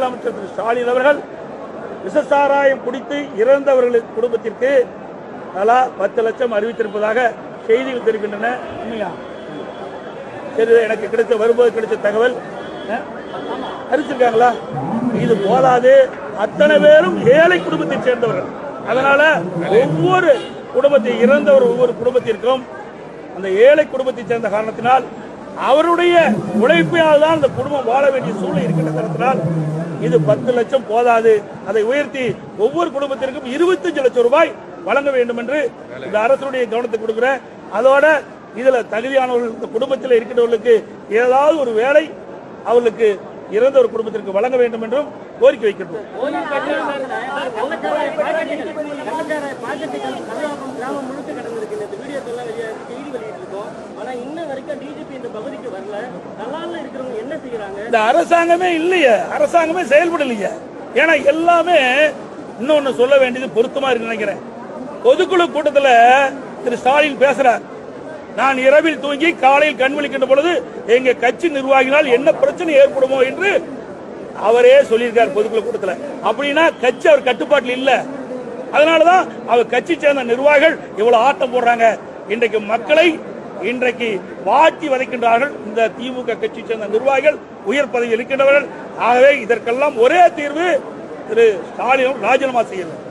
முதலமைச்சர் திரு ஸ்டாலின் அவர்கள் விஷசாராயம் குடித்து இறந்தவர்களுக்கு குடும்பத்திற்கு தலா 10 லட்சம் அறிவித்திருப்பதாக செய்திகள் தெரிவிக்கின்றன. உண்மையா? சரி, எனக்கு கிடைச்ச வரும்போது கிடைச்ச தகவல் அறிவிச்சிருக்காங்களா? இது போதாது, அத்தனை பேரும் ஏழை குடும்பத்தை சேர்ந்தவர்கள். அதனால ஒவ்வொரு குடும்பத்தை இறந்தவர் ஒவ்வொரு குடும்பத்திற்கும் அந்த ஏழை குடும்பத்தை சேர்ந்த காரணத்தினால் அவருடைய உழைப்பினால் தான் அந்த குடும்பம் வாழ வேண்டிய சூழ்நிலை இருக்கின்ற காரணத்தினால் இது 10 லட்சம் போதாது, அதை உயர்த்தி ஒவ்வொரு குடும்பத்திற்கும் 25 லட்சம் ரூபாய் வழங்க வேண்டும் என்று இந்த அரசுடைய கவனத்தை கொடுக்கிறேன். அதோட இதுல தகுதியானவர்கள் இந்த குடும்பத்தில் இருக்கின்றவர்களுக்கு ஏதாவது ஒரு வேலை அவர்களுக்கு இறந்த ஒரு குடும்பத்திற்கு வழங்க வேண்டும் என்றும் கோரிக்கை வைக்கின்றோம். இந்த அரசாங்கமே இல்லையே, அரசாங்கமே செயல்படலையே. ஏன்னா எல்லாமே இன்னொன்னு சொல்ல வேண்டியது பொருத்தமா இருக்கு நினைக்கிறேன். பொதுக்குழு கூட்டத்தில் திரு ஸ்டாலின் பேசுறார், நான் இரவில் தூங்கி காலையில் கண் விழிக்கின்ற பொழுது எங்க கட்சி நிர்வாகிகளால் என்ன பிரச்சனை ஏற்படுமோ என்று அவரே சொல்லியிருக்கார் பொதுக்குழு கூட்டத்தில். அப்படின்னா கட்சி அவர் கட்டுப்பாட்டில் இல்ல. அதனாலதான் அவர் கட்சி சேர்ந்த நிர்வாகிகள் இவ்வளவு ஆட்டம் போடுறாங்க. இன்றைக்கு மக்களை இன்றைக்கு வாட்டி வதைக்கின்றார்கள் இந்த திமுக கட்சி சேர்ந்த நிர்வாகிகள், உயர் பதவியில் இருக்கின்றவர்கள். ஆகவே இதற்கெல்லாம் ஒரே தீர்வு திரு ஸ்டாலின் ராஜினாமா செய்யணும்.